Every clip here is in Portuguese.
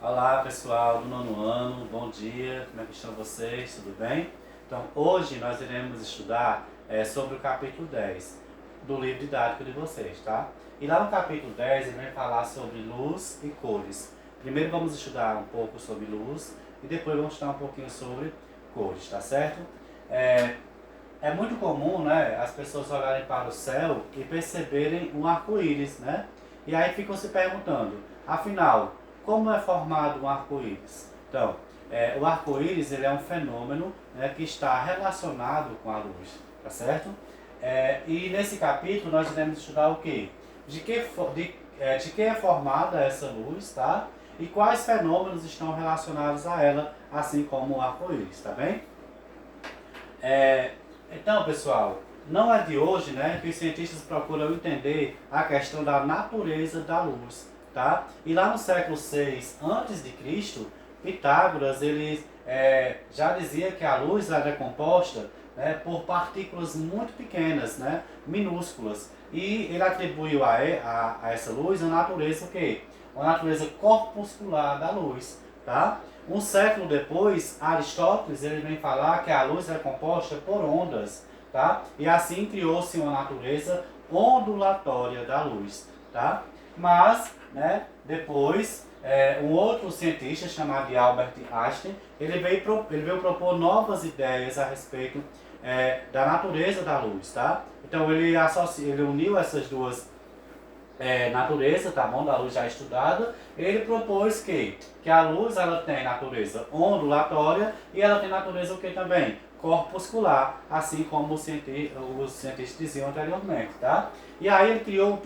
Olá pessoal do nono ano, bom dia, como é que estão vocês? Tudo bem? Então hoje nós iremos estudar sobre o capítulo 10 do livro didático de vocês, tá? E lá no capítulo 10 ele vai falar sobre luz e cores. Primeiro vamos estudar um pouco sobre luz e depois vamos estudar um pouquinho sobre cores, tá certo? É muito comum, né, as pessoas olharem para o céu e perceberem um arco-íris, né? E aí ficam se perguntando, afinal, como é formado um arco-íris? Então, o arco-íris ele é um fenômeno, né, que está relacionado com a luz, tá certo? E nesse capítulo nós iremos estudar o quê? De que é formada essa luz, tá? E quais fenômenos estão relacionados a ela, assim como o arco-íris, tá bem? Então, pessoal, não é de hoje, né, que os cientistas procuram entender a questão da natureza da luz, tá? E lá no século VI a.C., Pitágoras ele já dizia que a luz era composta, né, por partículas muito pequenas, né, minúsculas. E ele atribuiu a essa luz a natureza o quê? Uma natureza corpuscular da luz, tá? Um século depois, Aristóteles ele vem falar que a luz é composta por ondas, tá? E assim criou-se uma natureza ondulatória da luz, tá? Mas, né, depois, um outro cientista chamado de Albert Einstein, ele veio propor novas ideias a respeito da natureza da luz, tá? Então ele uniu essas duas natureza, tá bom? Da luz já estudada, ele propôs que a luz ela tem natureza ondulatória e ela tem natureza o que também? Corpuscular, assim como os cientistas diziam anteriormente, tá? E aí ele criou o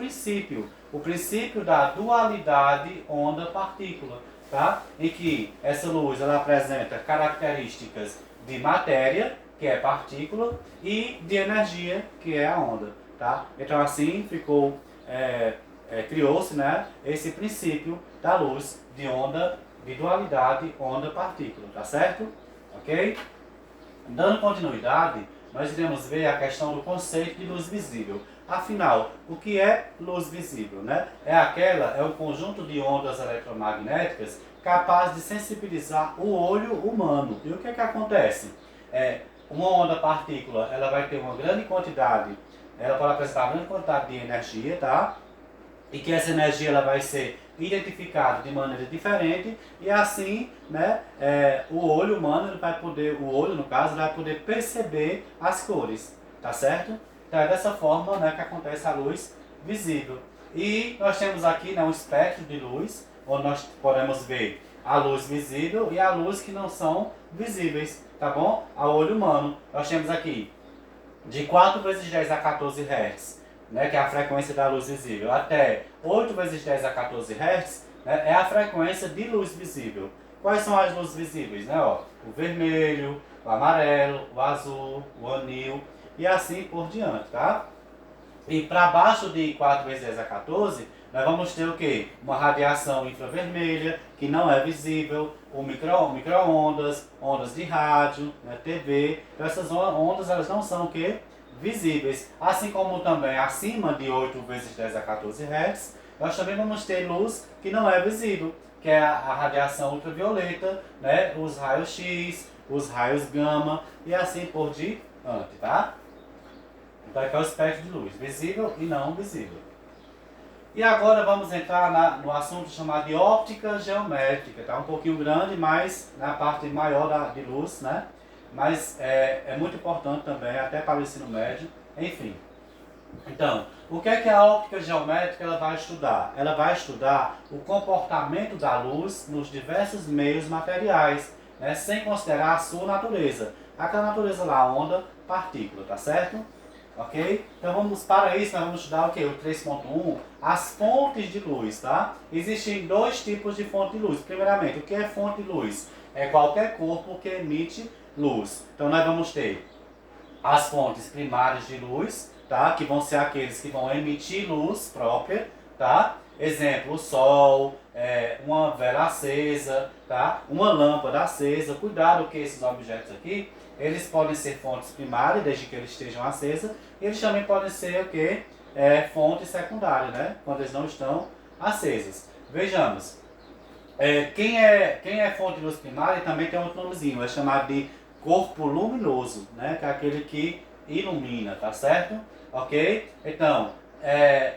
princípio da dualidade onda-partícula, tá? Em que essa luz ela apresenta características de matéria, que é partícula, e de energia, que é a onda, tá? Então assim ficou criou-se, né, esse princípio da luz de onda, de dualidade onda-partícula, tá certo? Ok? Dando continuidade, nós iremos ver a questão do conceito de luz visível. Afinal, o que é luz visível, né? É um conjunto de ondas eletromagnéticas capaz de sensibilizar o olho humano. E o que acontece? Uma onda-partícula, ela vai ter uma grande quantidade, ela pode apresentar uma grande quantidade de energia, tá? E que essa energia ela vai ser identificada de maneira diferente e assim, né, o olho humano ele vai poder, o olho no caso, vai poder perceber as cores, tá certo? Então é dessa forma, né, que acontece a luz visível. E nós temos aqui, né, um espectro de luz, onde nós podemos ver a luz visível e a luz que não são visíveis, tá bom? A olho humano. Nós temos aqui de 4 vezes 10 a 14 Hz, né, que é a frequência da luz visível, até 8 vezes 10 a 14 Hz, né, é a frequência de luz visível. Quais são as luzes visíveis? Né, ó? O vermelho, o amarelo, o azul, o anil e assim por diante, tá? E para baixo de 4 vezes 10 a 14, nós vamos ter o quê? Uma radiação infravermelha, que não é visível, o micro-ondas, ondas de rádio, né, TV. Então essas ondas elas não são o quê? Visíveis. Assim como também acima de 8 vezes 10 a 14 Hz, nós também vamos ter luz que não é visível, que é a radiação ultravioleta, né, os raios X, os raios gama e assim por diante, tá? Então aqui é o espectro de luz, visível e não visível. E agora vamos entrar no assunto chamado de óptica geométrica, tá? Um pouquinho grande, mas na parte maior de luz, né? Mas é muito importante também, até para o ensino médio, enfim. Então, o que é que a óptica geométrica ela vai estudar? Ela vai estudar o comportamento da luz nos diversos meios materiais, né? Sem considerar a sua natureza. Aquela natureza lá, onda, partícula, tá certo? Ok? Então para isso nós vamos estudar o que? O 3.1, as fontes de luz, tá? Existem dois tipos de fonte de luz. Primeiramente, o que é fonte de luz? É qualquer corpo que emite luz. Então nós vamos ter as fontes primárias de luz, tá? Que vão ser aqueles que vão emitir luz própria, tá? Exemplo, o sol, uma vela acesa, tá? Uma lâmpada acesa. Cuidado que esses objetos aqui, eles podem ser fontes primárias, desde que eles estejam acesas. E eles também podem ser o quê? Fontes secundárias, né? Quando eles não estão acesas. Vejamos. Quem é fonte de luz primária também tem outro nomezinho, é chamado de corpo luminoso, né? Que é aquele que ilumina, tá certo? Ok? Então,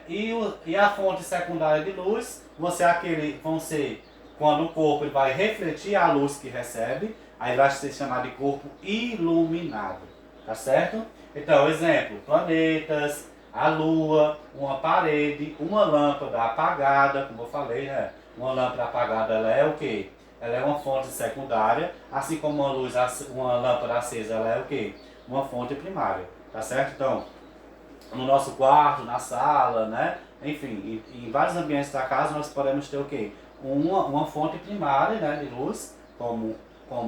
e a fonte secundária de luz vão ser quando o corpo ele vai refletir a luz que recebe, aí vai ser chamado de corpo iluminado, tá certo? Então, exemplo, planetas, a lua, uma parede, uma lâmpada apagada, como eu falei, né? Uma lâmpada apagada, ela é o quê? Ela é uma fonte secundária, assim como uma lâmpada acesa, ela é o quê? Uma fonte primária, tá certo? Então, no nosso quarto, na sala, né? Enfim, em vários ambientes da casa nós podemos ter o quê? Uma fonte primária, né, de luz, como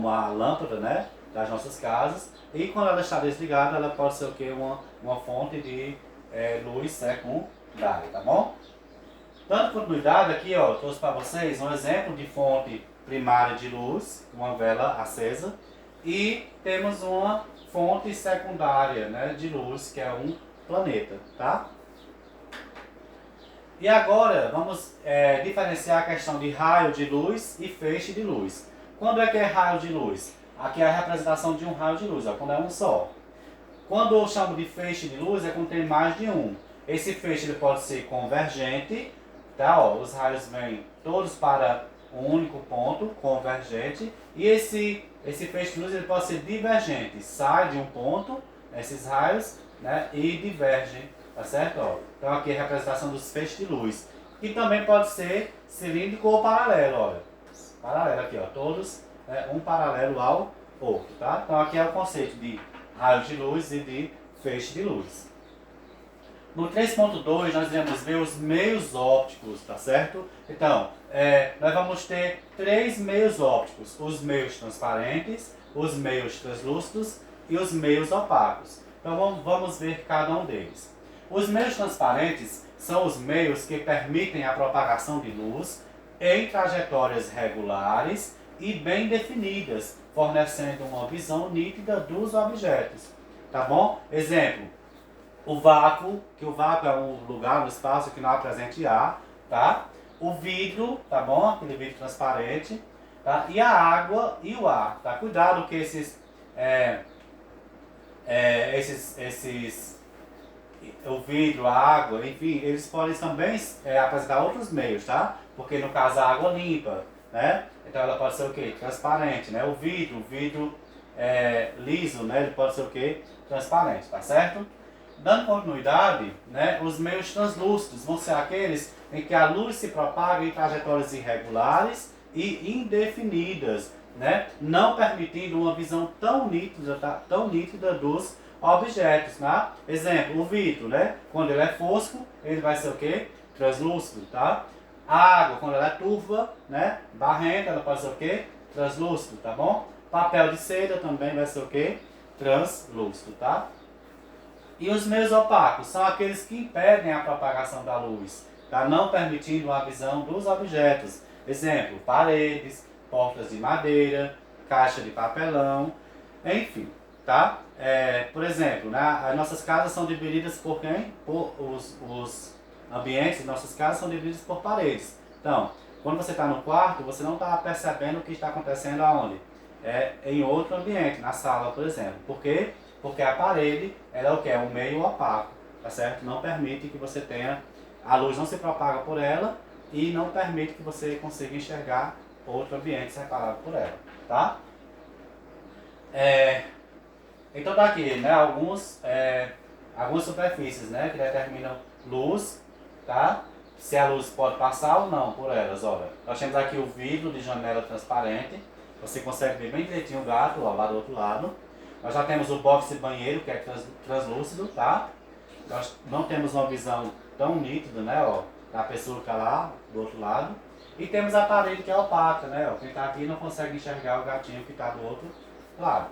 a lâmpada, né, das nossas casas. E quando ela está desligada, ela pode ser o quê? Uma fonte de luz secundária, tá bom? Dando continuidade aqui, ó, trouxe para vocês um exemplo de fonte primária de luz, uma vela acesa, e temos uma fonte secundária, né, de luz, que é um planeta, tá? E agora vamos diferenciar a questão de raio de luz e feixe de luz. Quando é que é raio de luz? Aqui é a representação de um raio de luz, ó, quando é um só. Quando eu chamo de feixe de luz é quando tem mais de um. Esse feixe ele pode ser convergente, tá? Ó, os raios vêm todos para um único ponto, convergente. E esse feixe de luz ele pode ser divergente, sai de um ponto, esses raios, né? E divergem, tá certo? Ó, então aqui é a representação dos feixes de luz. E também pode ser cilíndrico ou paralelo, olha. Paralelo aqui, ó, todos um paralelo ao outro, tá? Então aqui é o conceito de raio de luz e de feixe de luz. No 3.2 nós iremos ver os meios ópticos, tá certo? Então, nós vamos ter três meios ópticos, os meios transparentes, os meios translúcidos e os meios opacos. Então vamos ver cada um deles. Os meios transparentes são os meios que permitem a propagação de luz em trajetórias regulares e bem definidas, fornecendo uma visão nítida dos objetos. Tá bom? Exemplo, o vácuo, que o vácuo é um lugar no espaço que não apresente ar, tá? O vidro, tá bom? Aquele vidro transparente, tá? E a água e o ar, tá? Cuidado que o vidro, a água, enfim, eles podem também apresentar outros meios, tá? Porque no caso a água limpa, né? Então ela pode ser o quê? Transparente, né? O vidro liso, né? Ele pode ser o quê? Transparente, tá certo? Dando continuidade, né? Os meios translúcidos vão ser aqueles em que a luz se propaga em trajetórias irregulares e indefinidas, né? Não permitindo uma visão tão nítida dos objetos, tá? Exemplo, o vidro, né? Quando ele é fosco, ele vai ser o quê? Translúcido, tá? A água, quando ela é turva, né? Barrenta, ela pode ser o quê? Translúcido, tá bom? Papel de seda também vai ser o quê? Translúcido, tá? E os meios opacos são aqueles que impedem a propagação da luz, tá? Não permitindo a visão dos objetos. Exemplo, paredes, portas de madeira, caixa de papelão, enfim, tá? Por exemplo, né, as nossas casas são divididas por quem? Os ambientes de nossas casas são divididos por paredes. Então, quando você está no quarto, você não está percebendo o que está acontecendo aonde? Em outro ambiente, na sala, por exemplo. Por quê? Porque a parede, ela é o que? É um meio opaco, tá certo? Não permite que você tenha, a luz não se propaga por ela e não permite que você consiga enxergar outro ambiente separado por ela, tá? Então tá aqui, né, algumas superfícies, né, que determinam luz, tá? Se a luz pode passar ou não por elas, olha. Nós temos aqui o vidro de janela transparente, você consegue ver bem direitinho o gato, ó, lá do outro lado. Nós já temos o box de banheiro, que é translúcido, tá? Nós não temos uma visão tão nítida, né, ó, da pessoa que está lá do outro lado. E temos a parede que é opaca, né, ó. Quem está aqui não consegue enxergar o gatinho que está do outro lado.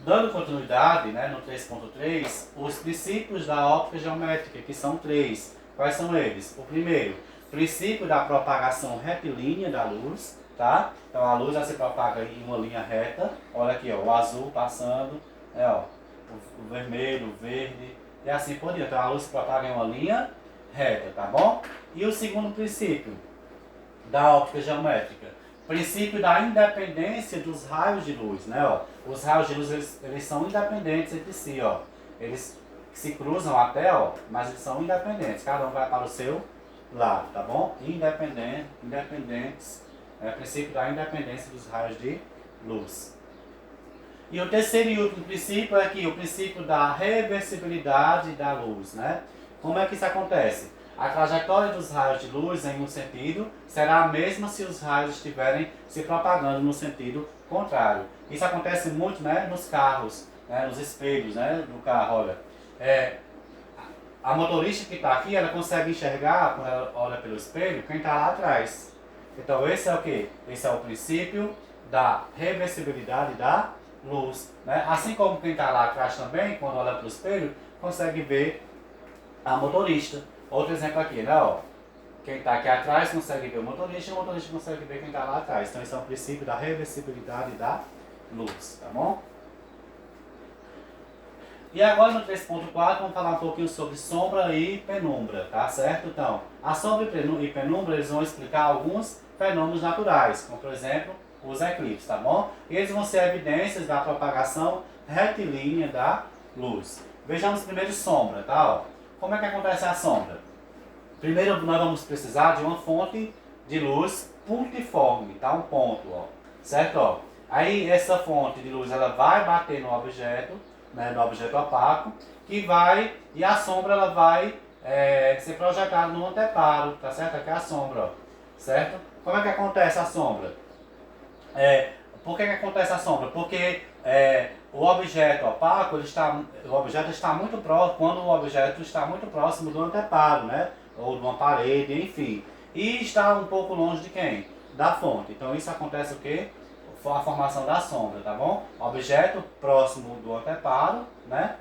Dando continuidade, né, no 3.3, os princípios da óptica geométrica, que são três. Quais são eles? O primeiro, princípio da propagação retilínea da luz, tá? Então a luz já se propaga em uma linha reta. Olha aqui, ó, o azul passando, ó, o vermelho, o verde, e assim por diante. Então a luz se propaga em uma linha reta, tá bom? E o segundo princípio, da óptica geométrica. Princípio da independência dos raios de luz, né? Ó, os raios de luz eles são independentes entre si, ó. Eles se cruzam até, ó, mas eles são independentes. Cada um vai para o seu lado, tá bom? Independentes. Princípio da independência dos raios de luz. E o terceiro e último princípio é aqui, o princípio da reversibilidade da luz, né? Como é que isso acontece? A trajetória dos raios de luz em um sentido será a mesma se os raios estiverem se propagando no sentido contrário. Isso acontece muito, né, nos carros, né, nos espelhos, né, do carro. Olha, a motorista que está aqui, ela consegue enxergar, quando ela olha pelo espelho, quem está lá atrás. Então esse é o quê? Esse é o princípio da reversibilidade da luz, né? Assim como quem está lá atrás também, quando olha para o espelho, consegue ver a motorista. Outro exemplo aqui, né? Ó, quem está aqui atrás consegue ver o motorista consegue ver quem está lá atrás. Então esse é o princípio da reversibilidade da luz, tá bom? E agora no 3.4 vamos falar um pouquinho sobre sombra e penumbra, tá certo? Então, a sombra e penumbra eles vão explicar alguns fenômenos naturais, como por exemplo os eclipses, tá bom? E eles vão ser evidências da propagação retilínea da luz. Vejamos primeiro sombra, tá? Ó, como é que acontece a sombra? Primeiro nós vamos precisar de uma fonte de luz pontiforme, tá? Um ponto, ó, certo? Ó, aí essa fonte de luz ela vai bater no objeto, né, no objeto opaco, e a sombra ela vai ser projetada no anteparo, tá certo? Aqui é a sombra, ó, certo? Como é que acontece a sombra? Por que acontece a sombra? Porque o objeto opaco, o objeto está muito próximo, quando o objeto está muito próximo do anteparo, né? Ou de uma parede, enfim. E está um pouco longe de quem? Da fonte. Então isso acontece o quê? A formação da sombra, tá bom? Objeto próximo do anteparo, né?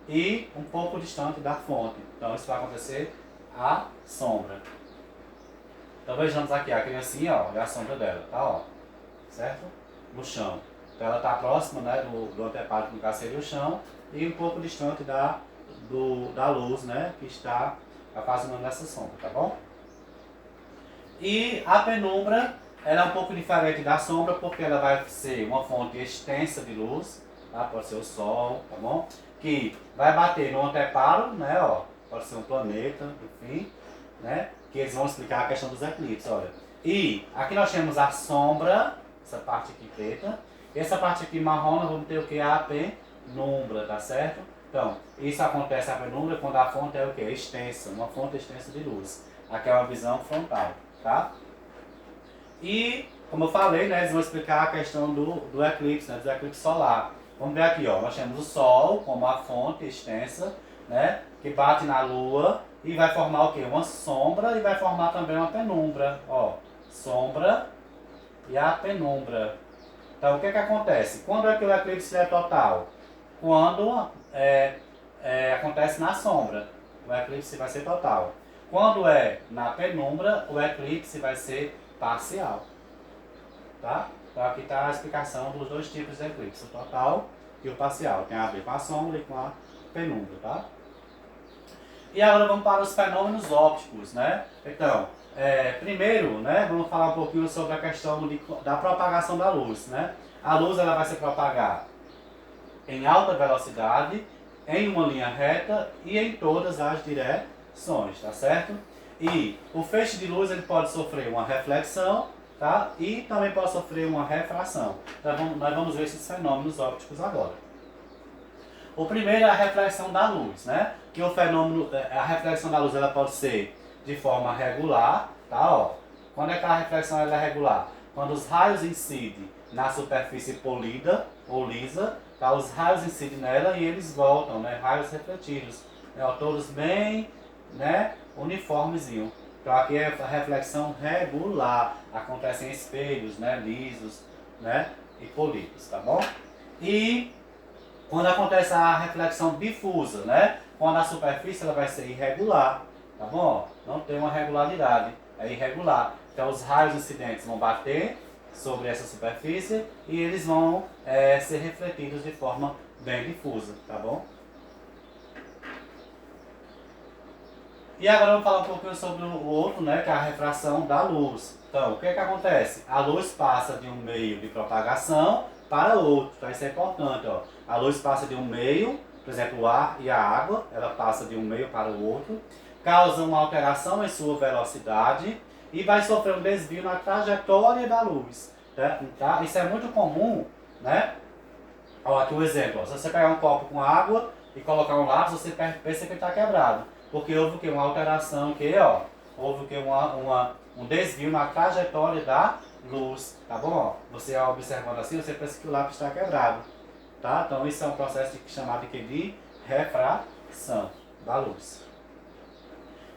E um pouco distante da fonte. Então isso vai acontecer a sombra. Então vejamos aqui a criancinha, ó, e a sombra dela, tá, ó, certo? No chão. Então ela está próxima, né, do anteparo, que no caso seria o chão, e um pouco distante da luz, né, que está ocasionando essa sombra, tá bom? E a penumbra, ela é um pouco diferente da sombra, porque ela vai ser uma fonte extensa de luz, tá? Pode ser o sol, tá bom? Que vai bater no anteparo, né, ó, pode ser um planeta, enfim, né? Que eles vão explicar a questão dos eclipses, olha. E aqui nós temos a sombra, essa parte aqui preta, e essa parte aqui marrom nós vamos ter o que? A penumbra, tá certo? Então, isso acontece a penumbra quando a fonte é o que? Extensa, uma fonte extensa de luz. Aqui é uma visão frontal, tá? E, como eu falei, né, eles vão explicar a questão do eclipse, né, do eclipse solar. Vamos ver aqui, ó, nós temos o Sol como a fonte extensa, né, que bate na Lua e vai formar o quê? Uma sombra e vai formar também uma penumbra, ó, sombra e a penumbra. Então, o que acontece? Quando é que o eclipse é total? Quando acontece na sombra, o eclipse vai ser total. Quando é na penumbra, o eclipse vai ser parcial. Tá? Então aqui está a explicação dos dois tipos de eclipse, o total e o parcial. Tem a ver com a sombra e com a penumbra, tá? E agora vamos para os fenômenos ópticos, né? Então, primeiro, né, vamos falar um pouquinho sobre a questão da propagação da luz, né? A luz ela vai se propagar em alta velocidade, em uma linha reta e em todas as direções, tá certo? E o feixe de luz ele pode sofrer uma reflexão, tá? E também pode sofrer uma refração. Então, nós vamos ver esses fenômenos ópticos agora. O primeiro é a reflexão da luz, né? Que o fenômeno, a reflexão da luz ela pode ser de forma regular, tá? Ó, quando é que a reflexão ela é regular? Quando os raios incidem na superfície polida ou lisa, tá? Os raios incidem nela e eles voltam, né? Raios refletidos, né? Ó, todos bem, né? Uniformezinho. Então aqui é a reflexão regular, acontece em espelhos, né? Lisos, né? E polidos, tá bom? E quando acontece a reflexão difusa, né? Quando a superfície ela vai ser irregular, tá bom? Não tem uma regularidade, é irregular. Então os raios incidentes vão bater sobre essa superfície e eles vão ser refletidos de forma bem difusa, tá bom? E agora vamos falar um pouquinho sobre o outro, né, que é a refração da luz. Então, o que é que acontece? A luz passa de um meio de propagação para outro, tá? Isso é importante, ó. A luz passa de um meio, por exemplo, o ar e a água, ela passa de um meio para o outro, causa uma alteração em sua velocidade e vai sofrer um desvio na trajetória da luz, tá? Isso é muito comum, né? Ó, aqui um exemplo, ó. Se você pegar um copo com água e colocar um lápis, você pensa que ele está quebrado. Porque houve o que? Uma alteração aqui, ó. Houve o que? Um desvio na trajetória da luz, tá bom? Ó, você observando assim, você pensa que o lápis está quebrado, tá? Então isso é um processo chamado de refração da luz.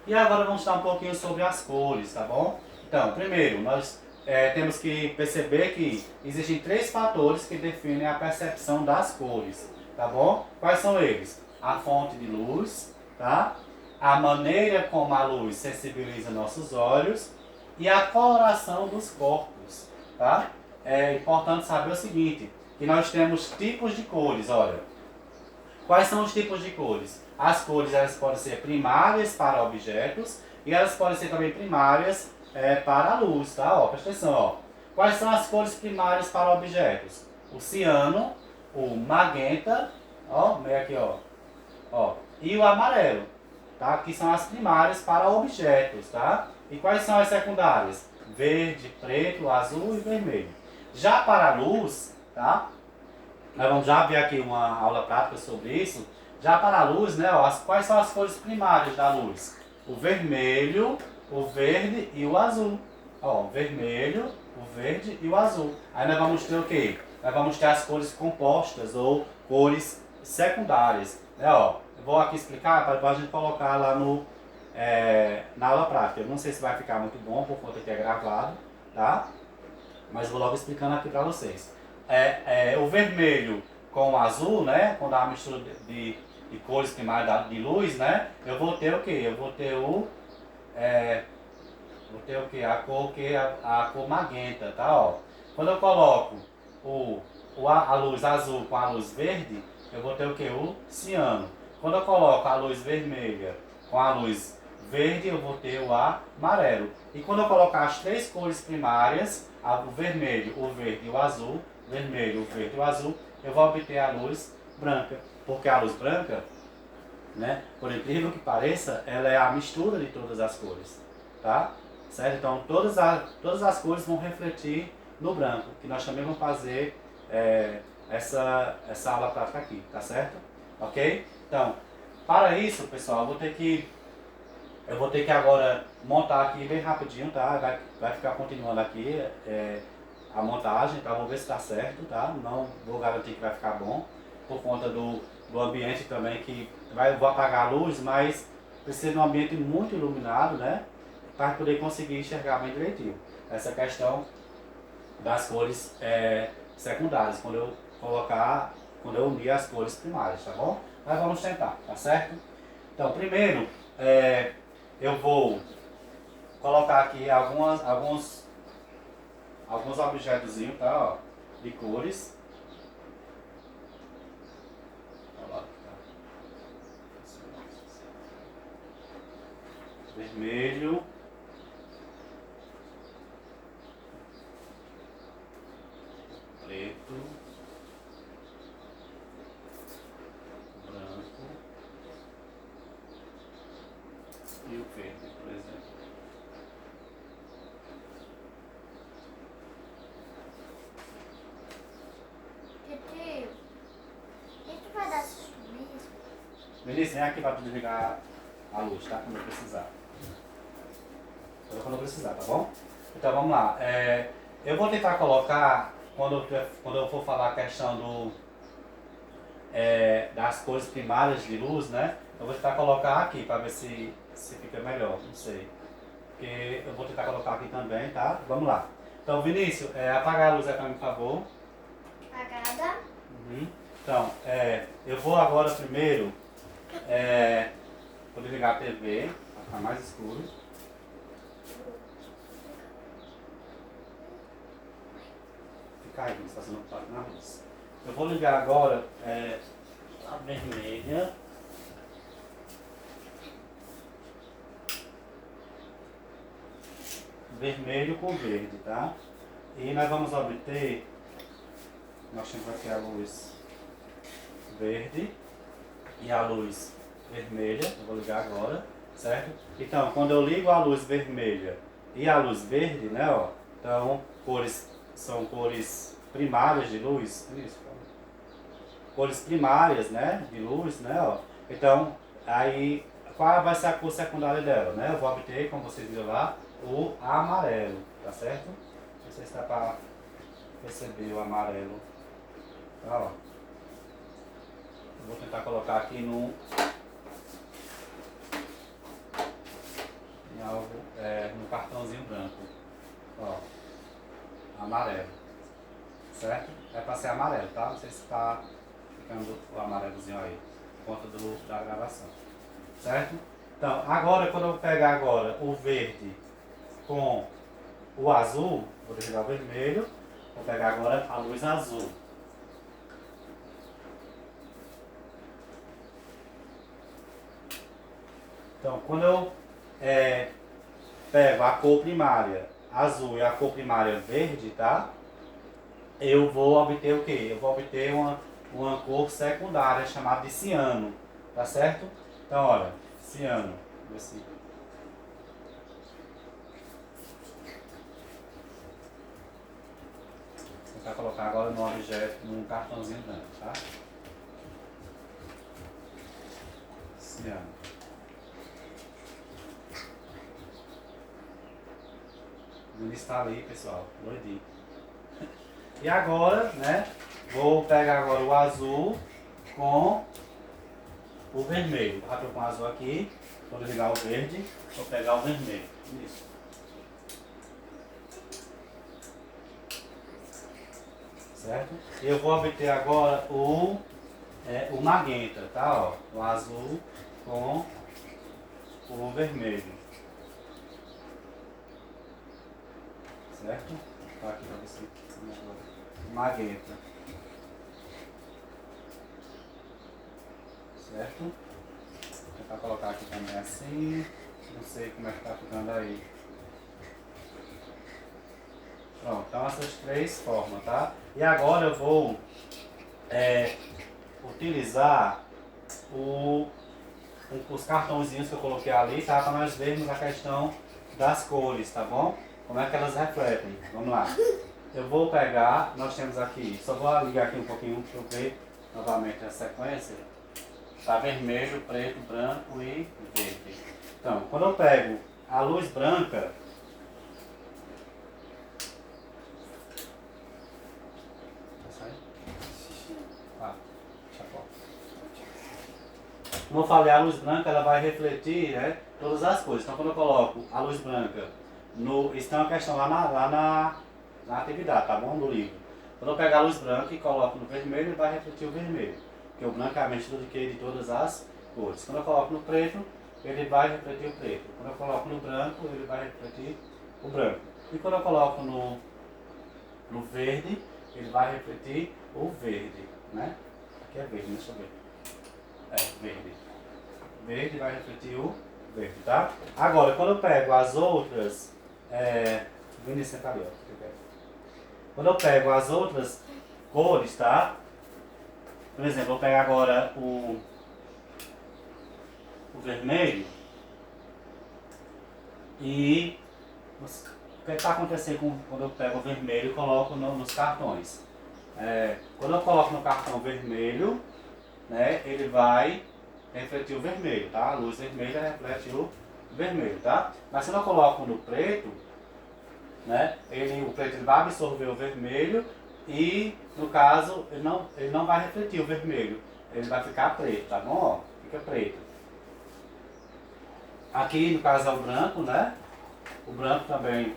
E agora vamos falar um pouquinho sobre as cores, tá bom? Então, primeiro, nós temos que perceber que existem 3 fatores que definem a percepção das cores, tá bom? Quais são eles? A fonte de luz, tá? A maneira como a luz sensibiliza nossos olhos e a coloração dos corpos, tá? É importante saber o seguinte, que nós temos tipos de cores, olha. Quais são os tipos de cores? As cores elas podem ser primárias para objetos e elas podem ser também primárias para a luz, tá? Ó, presta atenção, ó. Quais são as cores primárias para objetos? O ciano, o magenta, ó, meio aqui, ó, e o amarelo, tá? Que são as primárias para objetos, tá? E quais são as secundárias? Verde, preto, azul e vermelho. Já para a luz, tá? Nós vamos já ver aqui uma aula prática sobre isso. Já para a luz, né, ó, quais são as cores primárias da luz? O vermelho, o verde e o azul. Ó, o vermelho, o verde e o azul. Aí nós vamos ter o quê? Nós vamos ter as cores compostas ou cores secundárias. Né, ó, eu vou aqui explicar para a gente colocar lá na aula prática. Eu não sei se vai ficar muito bom por conta que é gravado, tá? Mas vou logo explicando aqui para vocês. O vermelho com o azul, né? Quando há uma mistura de cores primárias de luz, né? Eu vou ter o quê? Eu vou ter o quê? A cor magenta, tá? Ó. Quando eu coloco a luz azul com a luz verde, eu vou ter o quê? O ciano. Quando eu coloco a luz vermelha com a luz verde, eu vou ter o amarelo. E quando eu colocar as 3 cores primárias, o vermelho, o verde e o azul, vermelho, o verde e o azul, eu vou obter a luz branca. Porque a luz branca, né, por incrível que pareça, ela é a mistura de todas as cores, tá? Certo? Então todas as cores vão refletir no branco, que nós também vamos fazer essa aula prática aqui, tá certo? Ok? Então, para isso, pessoal, eu vou ter que agora montar aqui bem rapidinho, tá? Vai ficar continuando aqui a montagem, tá? Vou ver se tá certo, tá? Não vou garantir que vai ficar bom, por conta do ambiente também, que vou apagar a luz, mas precisa de um ambiente muito iluminado, né? Para poder conseguir enxergar bem direitinho. Essa questão das cores secundárias, quando eu unir as cores primárias, tá bom? Mas vamos tentar, tá certo? Então, primeiro, eu vou colocar aqui alguns objetozinhos, tá? Ó, de cores. Vermelho, preto, branco e o verde, por exemplo. Tio, isso vai dar certo mesmo? Vinícius, vem aqui para desligar a luz, tá? Quando eu precisar. Quando eu precisar, tá bom? Então vamos lá. Eu vou tentar colocar, quando eu for falar a questão das cores primárias de luz, né? Eu vou tentar colocar aqui para ver se fica melhor, não sei. Porque eu vou tentar colocar aqui também, tá? Vamos lá. Então, Vinícius, apagar a luz aí para mim, por favor. Apagada. Uhum. Então, eu vou agora primeiro, vou desligar a TV, para ficar mais escuro. Fica aí, está sendo ocupado na luz. Eu vou ligar agora a vermelha. vermelho com verde, tá? E nós vamos obter, nós temos aqui a luz verde e a luz vermelha, eu vou ligar agora, certo? Então, quando eu ligo a luz vermelha e a luz verde, né, ó, então, são cores primárias de luz, isso, cores primárias, né, de luz, né, ó. Então, aí, qual vai ser a cor secundária dela, né? Eu vou obter, como vocês viram lá, o amarelo, tá certo? Não sei se dá para perceber o amarelo, tá, ó. Eu vou tentar colocar aqui em algo, no cartãozinho branco, ó, amarelo, certo? É para ser amarelo, tá? Não sei se está ficando o amarelozinho aí, por conta da gravação, certo? Então, agora, quando eu pegar agora o verde com o azul, vou desligar o vermelho, vou pegar agora a luz azul. Então, quando eu pego a cor primária azul e a cor primária verde, tá? Eu vou obter o quê? Eu vou obter uma cor secundária chamada de ciano, tá certo? Então, olha, ciano, assim. Vou tentar colocar agora no objeto, num cartãozinho branco, tá? Ciano. O Vinícius está ali, pessoal, doidinho. E agora, né, vou pegar agora o azul com o vermelho. Vou rapar com o azul aqui, vou desligar o verde, vou pegar o vermelho. Isso. Certo? E eu vou obter agora o magenta, tá? Ó, o azul com o vermelho. Certo? Tá aqui para você. Magenta. Certo? Vou tentar colocar aqui também assim. Não sei como é que tá ficando aí. Pronto, então essas três formas, tá? E agora eu vou utilizar os cartãozinhos que eu coloquei ali, tá? Para nós vermos a questão das cores, tá bom? Como é que elas refletem. Vamos lá. Eu vou pegar, nós temos aqui, só vou ligar aqui um pouquinho para eu ver novamente a sequência. Tá vermelho, preto, branco e verde. Então, quando eu pego a luz branca, como eu falei, a luz branca ela vai refletir, né, todas as cores. Então, quando eu coloco a luz branca, isso tem uma questão lá na atividade, tá bom? Do livro. Quando eu pegar a luz branca e coloco no vermelho, ele vai refletir o vermelho. Porque o branco é a mistura de todas as cores. Quando eu coloco no preto, ele vai refletir o preto. Quando eu coloco no branco, ele vai refletir o branco. E quando eu coloco no verde, ele vai refletir o verde, né? Aqui é verde, deixa eu ver. Verde. Verde vai refletir o verde, tá? Agora, quando eu pego as outras... Vinícius, senta ali, ó. Quando eu pego as outras cores, tá? Por exemplo, eu vou pegar agora o vermelho. E o que está acontecendo quando eu pego o vermelho e coloco nos cartões? Quando eu coloco no cartão vermelho, né, ele vai refletir o vermelho, tá? A luz vermelha reflete o vermelho, tá? Mas se eu coloco no preto, né, o preto ele vai absorver o vermelho e, no caso, ele não vai refletir o vermelho. Ele vai ficar preto, tá bom? Ó, fica preto. Aqui, no caso, é o branco, né? O branco também,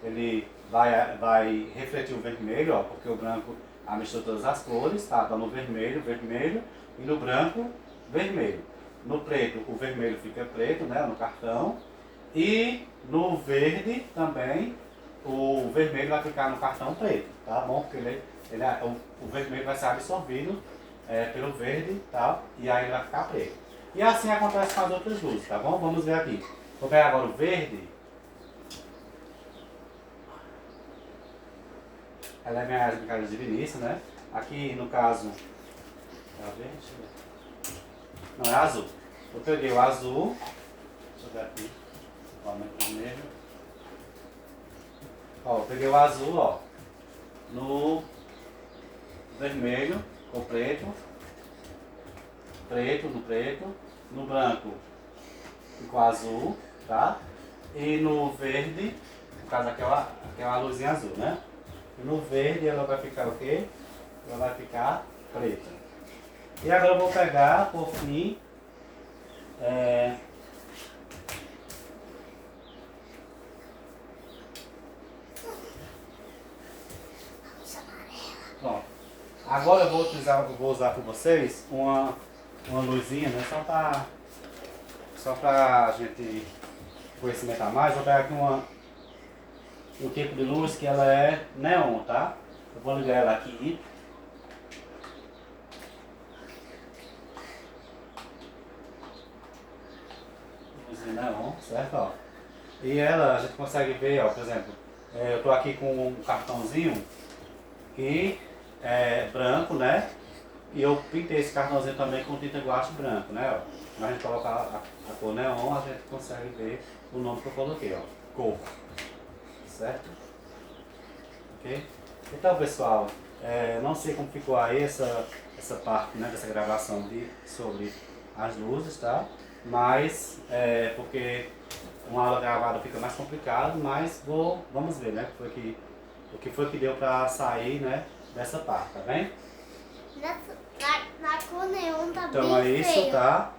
ele vai refletir o vermelho, ó, porque o branco mistura todas as cores, tá? Então no vermelho, vermelho, e no branco, vermelho. No preto, o vermelho fica preto, né? No cartão. E no verde também, o vermelho vai ficar no cartão preto, tá bom? Porque o vermelho vai ser absorvido pelo verde, tá? E aí ele vai ficar preto. E assim acontece com as outras luzes, tá bom? Vamos ver aqui. Vou pegar agora o verde. ela é minha brincadeira de Vinícius, né? Aqui no caso, tá vendo? Deixa eu ver. Não, é azul. Eu peguei o azul, deixa eu ver aqui, ó, no vermelho. Ó, eu peguei o azul, ó, no vermelho com preto, preto no preto, no branco com azul, tá? E no verde, no caso aqui é uma luzinha azul, né? E no verde ela vai ficar o quê? Ela vai ficar preta. E agora eu vou pegar, por fim, pronto. Agora eu vou usar com vocês uma luzinha, né? Só pra gente conhecimento a mais, vou pegar aqui um tipo de luz que ela é neon, tá? Eu vou ligar ela aqui. Luz neon, certo? Ó. E ela, a gente consegue ver, ó, por exemplo, eu tô aqui com um cartãozinho que é branco, né? E eu pintei esse cartãozinho também com tinta guache branco, né? Ó. Mas a gente colocar a cor neon, a gente consegue ver o nome que eu coloquei, ó. Cor. Certo? Ok? Então, pessoal, não sei como ficou aí essa parte, né, dessa gravação sobre as luzes, tá? Mas, porque uma aula gravada fica mais complicado, mas vamos ver, né? O que foi que deu pra sair, né, dessa parte, tá bem? Na cor neon tá Então bem é isso, feio. tá?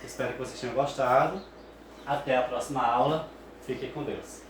Espero que vocês tenham gostado. Até a próxima aula. Fiquem com Deus.